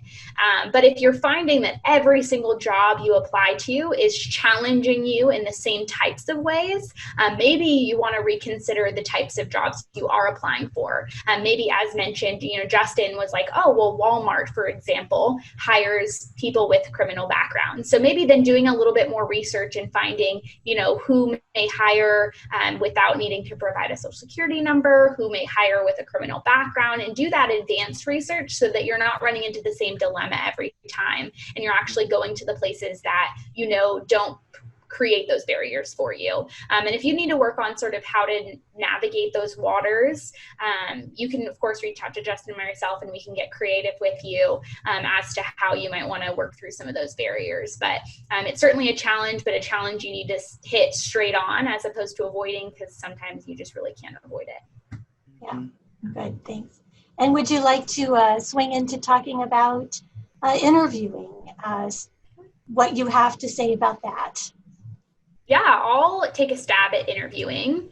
But if you're finding that every single job you apply to is challenging you in the same types of ways, maybe you want to reconsider the types of jobs you are applying for. Maybe, as mentioned, Justin was like, oh, well, Walmart, for example, hires people with criminal backgrounds. So maybe then doing a little bit more research and finding, who may hire without needing to provide a social security number, who may hire with a criminal background, and do that advanced research so that you're not running into the same dilemma every time. And you're actually going to the places that, don't create those barriers for you. And if you need to work on sort of how to navigate those waters, you can, of course, reach out to Justin and myself, and we can get creative with you as to how you might want to work through some of those barriers. But it's certainly a challenge, but a challenge you need to hit straight on as opposed to avoiding, because sometimes you just really can't avoid it. Yeah, good, thanks. And would you like to swing into talking about interviewing, what you have to say about that? Yeah, I'll take a stab at interviewing.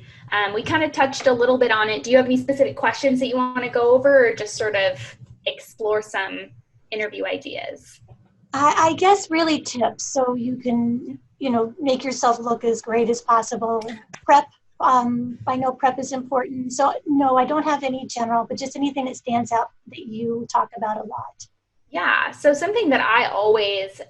We kind of touched a little bit on it. Do you have any specific questions that you want to go over, or just sort of explore some interview ideas? I guess really tips, so you can, make yourself look as great as possible. Prep, I know prep is important. So no, I don't have any general, but just anything that stands out that you talk about a lot. Yeah, so something that I always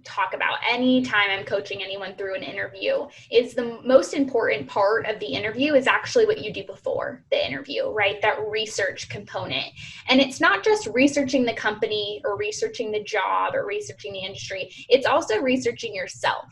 talk about anytime I'm coaching anyone through an interview is the most important part of the interview is actually what you do before the interview, right? That research component. And it's not just researching the company or researching the job or researching the industry. It's also researching yourself.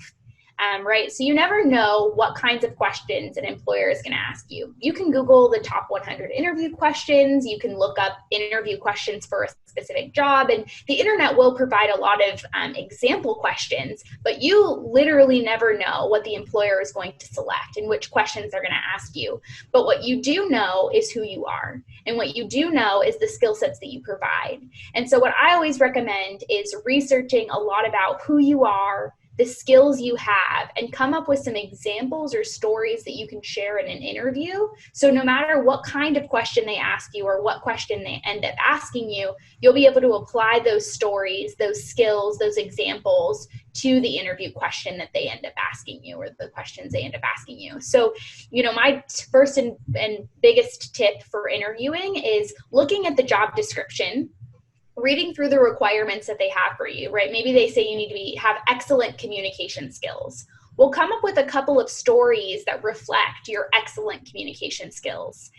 right? So you never know what kinds of questions an employer is going to ask you. You can Google the top 100 interview questions. You can look up interview questions for a specific job, and the internet will provide a lot of example questions, but you literally never know what the employer is going to select and which questions they're going to ask you. But what you do know is who you are, and what you do know is the skill sets that you provide. And so what I always recommend is researching a lot about who you are, the skills you have, and come up with some examples or stories that you can share in an interview. So no matter what kind of question they ask you or what question they end up asking you, you'll be able to apply those stories, those skills, those examples to the interview question that they end up asking you, or the questions they end up asking you. So, my first and biggest tip for interviewing is looking at the job description, reading through the requirements that they have for you, right? Maybe they say you need to have excellent communication skills. We'll come up with a couple of stories that reflect your excellent communication skills.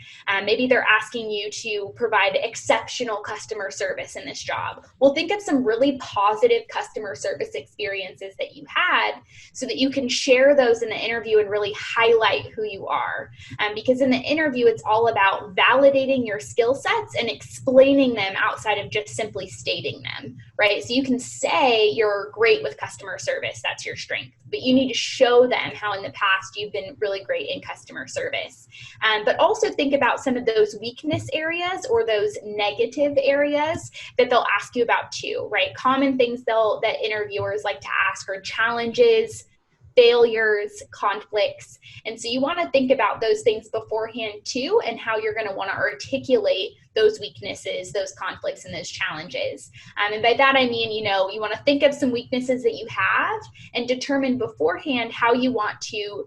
Maybe they're asking you to provide exceptional customer service in this job. We'll think of some really positive customer service experiences that you had so that you can share those in the interview and really highlight who you are. Because in the interview, it's all about validating your skill sets and explaining them outside of just simply stating them, right? So you can say you're great with customer service, that's your strength, but you need to show them how in the past you've been really great in customer service. But also think about some of those weakness areas or those negative areas that they'll ask you about too, right? Common things that interviewers like to ask are challenges, failures, conflicts. And so you want to think about those things beforehand too, and how you're going to want to articulate those weaknesses, those conflicts, and those challenges. And by that, I mean, you want to think of some weaknesses that you have and determine beforehand how you want to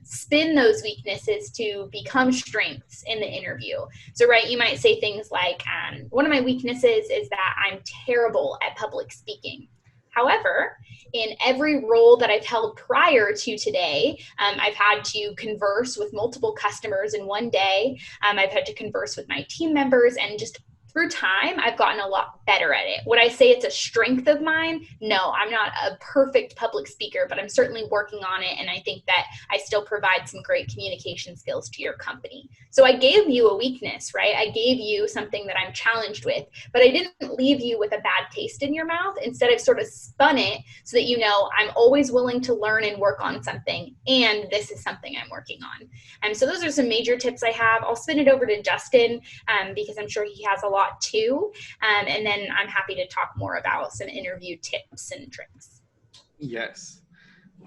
spin those weaknesses to become strengths in the interview. So, right, you might say things like, one of my weaknesses is that I'm terrible at public speaking. However, in every role that I've held prior to today, I've had to converse with multiple customers in one day. I've had to converse with my team members, and just through time, I've gotten a lot better at it. Would I say it's a strength of mine? No, I'm not a perfect public speaker, but I'm certainly working on it. And I think that I still provide some great communication skills to your company. So I gave you a weakness, right? I gave you something that I'm challenged with, but I didn't leave you with a bad taste in your mouth. Instead, I've sort of spun it so that I'm always willing to learn and work on something. And this is something I'm working on. And so those are some major tips I have. I'll spin it over to Justin because I'm sure he has a lot too. And then I'm happy to talk more about some interview tips and tricks. Yes.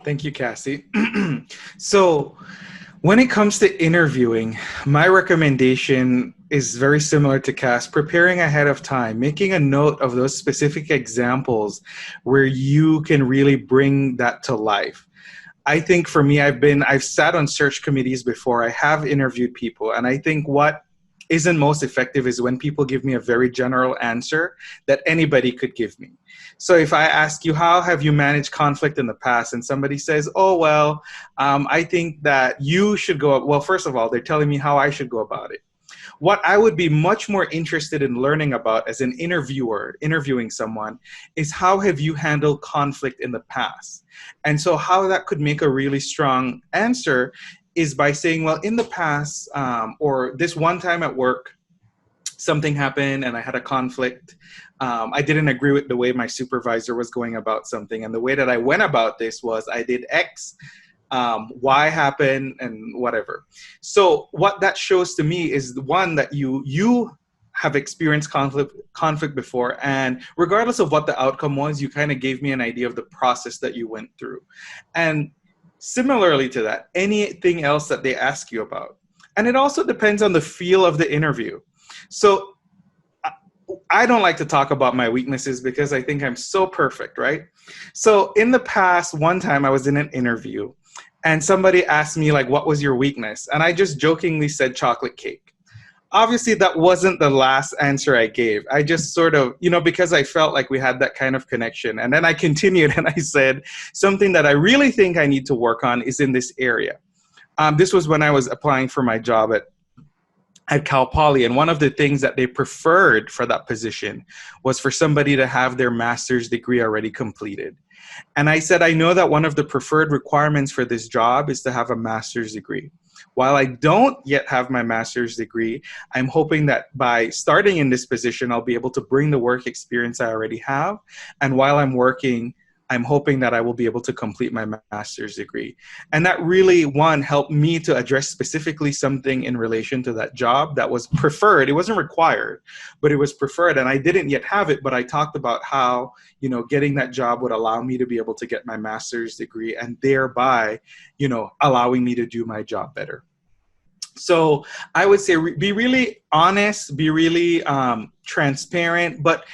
Thank you, Cassie. So when it comes to interviewing, my recommendation is very similar to Cass, preparing ahead of time, making a note of those specific examples where you can really bring that to life. I think for me, I've sat on search committees before. I have interviewed people, and I think what isn't most effective is when people give me a very general answer that anybody could give me. So if I ask you, how have you managed conflict in the past? And somebody says, oh, well, I think that you should go, well, first of all, they're telling me how I should go about it. What I would be much more interested in learning about as an interviewer, interviewing someone, is how have you handled conflict in the past? And so how that could make a really strong answer is by saying, well, in the past, or this one time at work, something happened and I had a conflict. I didn't agree with the way my supervisor was going about something. And the way that I went about this was I did X, Y happened, and whatever. So what that shows to me is the one that you have experienced conflict before. And regardless of what the outcome was, you kind of gave me an idea of the process that you went through. And similarly to that, anything else that they ask you about. And it also depends on the feel of the interview. So I don't like to talk about my weaknesses because I think I'm so perfect, right? So in the past, one time I was in an interview and somebody asked me, like, what was your weakness? And I just jokingly said chocolate cake. Obviously, that wasn't the last answer I gave. I just sort of, because I felt like we had that kind of connection. And then I continued and I said, something that I really think I need to work on is in this area. This was when I was applying for my job at Cal Poly. And one of the things that they preferred for that position was for somebody to have their master's degree already completed. And I said, I know that one of the preferred requirements for this job is to have a master's degree. While I don't yet have my master's degree, I'm hoping that by starting in this position, I'll be able to bring the work experience I already have. And while I'm working, I'm hoping that I will be able to complete my master's degree. And that really, one, helped me to address specifically something in relation to that job that was preferred. It wasn't required, but it was preferred. And I didn't yet have it, but I talked about how, getting that job would allow me to be able to get my master's degree and thereby, allowing me to do my job better. So I would say be really honest, be really transparent, but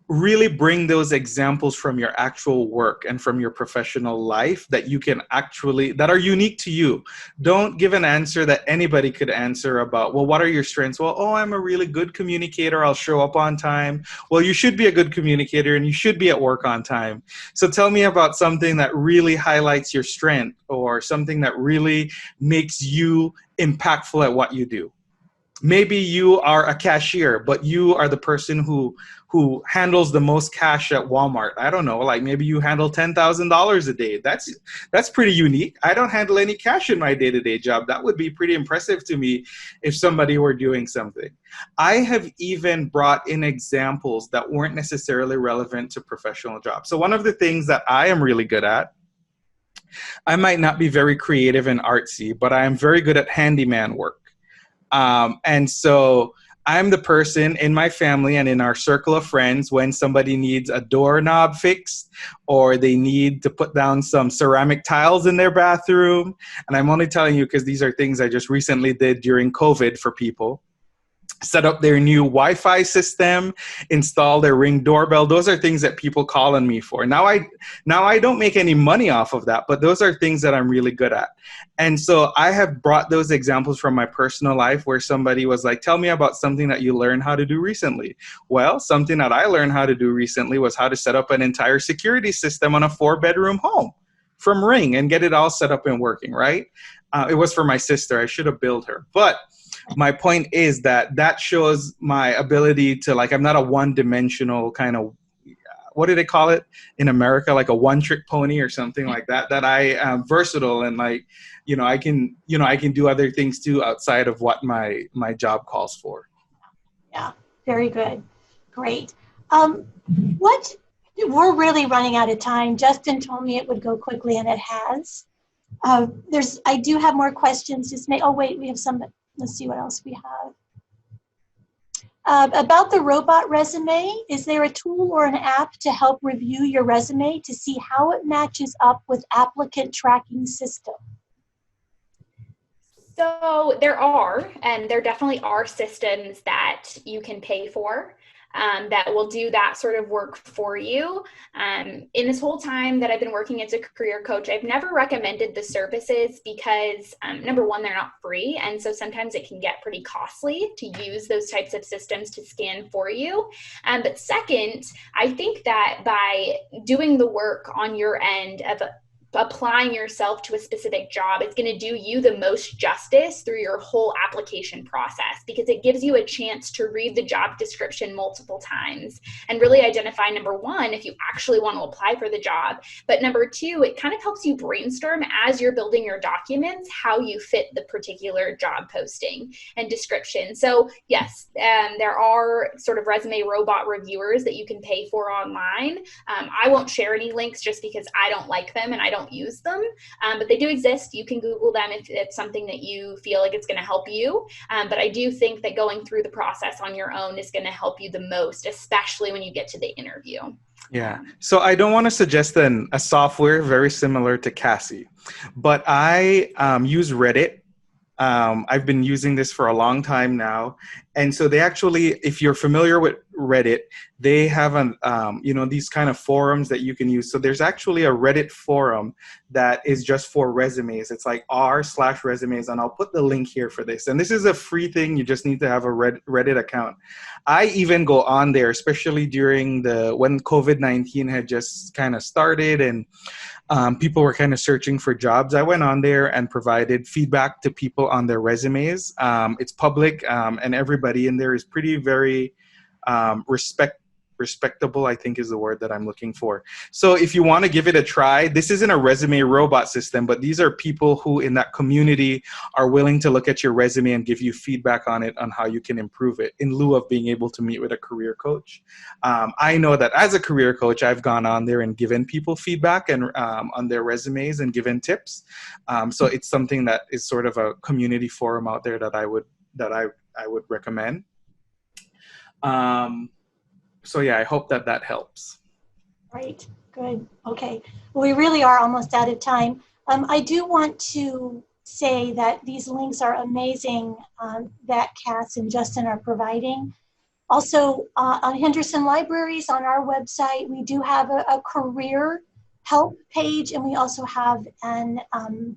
really bring those examples from your actual work and from your professional life that you can that are unique to you. Don't give an answer that anybody could answer about, well, what are your strengths? Well, I'm a really good communicator. I'll show up on time. Well, you should be a good communicator and you should be at work on time. So tell me about something that really highlights your strength or something that really makes you impactful at what you do. Maybe you are a cashier, but you are the person who handles the most cash at Walmart. I don't know, like maybe you handle $10,000 a day. That's pretty unique. I don't handle any cash in my day-to-day job. That would be pretty impressive to me if somebody were doing something. I have even brought in examples that weren't necessarily relevant to professional jobs. So one of the things that I am really good at, I might not be very creative and artsy, but I am very good at handyman work. And so I'm the person in my family and in our circle of friends when somebody needs a doorknob fixed or they need to put down some ceramic tiles in their bathroom. And I'm only telling you because these are things I just recently did during COVID for people. Set up their new Wi-Fi system, install their Ring doorbell. Those are things that people call on me for. Now I don't make any money off of that, but those are things that I'm really good at. And so I have brought those examples from my personal life where somebody was like, tell me about something that you learned how to do recently. Well, something that I learned how to do recently was how to set up an entire security system on a 4-bedroom home from Ring and get it all set up and working, right? It was for my sister. I should have billed her. But my point is that shows my ability to, like, I'm not a one-dimensional kind of, what do they call it in America? Like a one-trick pony or something like that, that I am versatile and I can do other things too outside of what my job calls for. Yeah, very good. Great. We're really running out of time. Justin told me it would go quickly and it has. I do have more questions. We have some. Let's see what else we have. About the robot resume, is there a tool or an app to help review your resume to see how it matches up with applicant tracking system? So there definitely are systems that you can pay for. That will do that sort of work for you. In this whole time that I've been working as a career coach, I've never recommended the services because number one, they're not free. And so sometimes it can get pretty costly to use those types of systems to scan for you. But second, I think that by doing the work on your end of applying yourself to a specific job, it's going to do you the most justice through your whole application process, because it gives you a chance to read the job description multiple times and really identify, number one, if you actually want to apply for the job, but number two, it kind of helps you brainstorm as you're building your documents how you fit the particular job posting and description. So yes, there are sort of resume robot reviewers that you can pay for online. I won't share any links just because I don't like them and I don't use them, but they do exist. You can Google them if it's something that you feel like it's going to help you. But I do think that going through the process on your own is going to help you the most, especially when you get to the interview. Yeah. So I don't want to suggest a software very similar to Cassie, but I use Reddit. I've been using this for a long time now, And so they actually, if you're familiar with Reddit, they have these kind of forums that you can use. So there's actually a Reddit forum that is just for resumes. It's like r/resumes, and I'll put the link here for this. And this is a free thing. You just need to have a Reddit account. I even go on there, especially during when COVID-19 had just kind of started and people were kind of searching for jobs. I went on there and provided feedback to people on their resumes. It's public, and everybody in there is very respectable, I think is the word that I'm looking for. So if you want to give it a try, this isn't a resume robot system, but these are people who in that community are willing to look at your resume and give you feedback on it, on how you can improve it, in lieu of being able to meet with a career coach. I know that as a career coach, I've gone on there and given people feedback and on their resumes and given tips. So it's something that is sort of a community forum out there that I would recommend. So yeah, I hope that helps. Right, good, okay. Well, we really are almost out of time. I do want to say that these links are amazing that Cass and Justin are providing. Also, on Henderson Libraries, on our website, we do have a career help page, and we also have an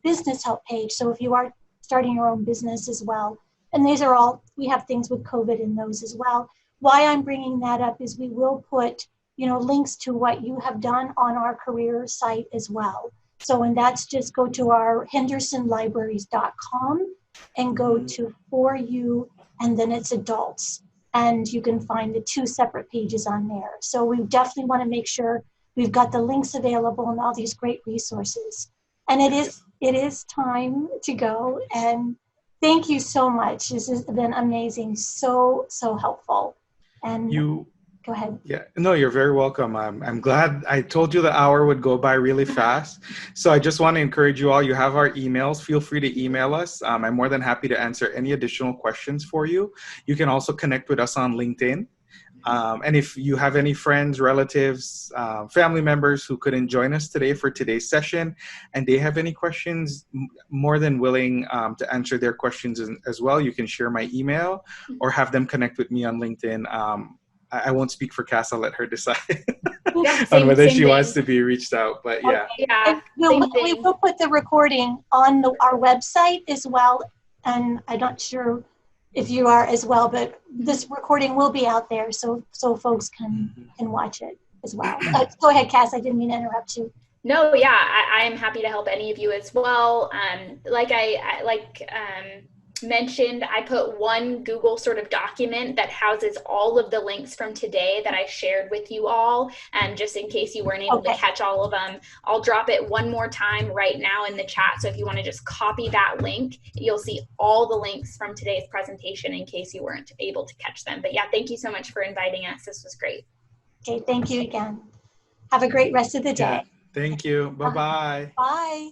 business help page. So if you are starting your own business as well, and these are all, we have things with COVID in those as well. Why I'm bringing that up is we will put, links to what you have done on our career site as well. So, and that's just go to our hendersonlibraries.com and go to For You, and then it's adults. And you can find the 2 separate pages on there. So we definitely want to make sure we've got the links available and all these great resources. And it is time to go. And thank you so much. This has been amazing. So helpful. And go ahead. Yeah, no, you're very welcome. I'm glad. I told you the hour would go by really fast. So I just want to encourage you all. You have our emails. Feel free to email us. I'm more than happy to answer any additional questions for you. You can also connect with us on LinkedIn. And if you have any friends, relatives, family members who couldn't join us today for today's session, and they have any questions, more than willing to answer their questions as well. You can share my email or have them connect with me on LinkedIn. I won't speak for Cass. I'll let her decide on whether she wants to be reached out. But yeah. Okay. We will put the recording on our website as well. And I'm not sure if you are as well, but this recording will be out there so folks can watch it as well. Go ahead, Cass. I didn't mean to interrupt you. No, yeah, I am happy to help any of you as well. Like I mentioned, I put one Google sort of document that houses all of the links from today that I shared with you all. And just in case you weren't able to catch all of them, I'll drop it one more time right now in the chat. So if you want to just copy that link, you'll see all the links from today's presentation in case you weren't able to catch them. But yeah, thank you so much for inviting us. This was great. Okay, thank you again. Have a great rest of the day. Yeah, thank you. Bye-bye. Bye.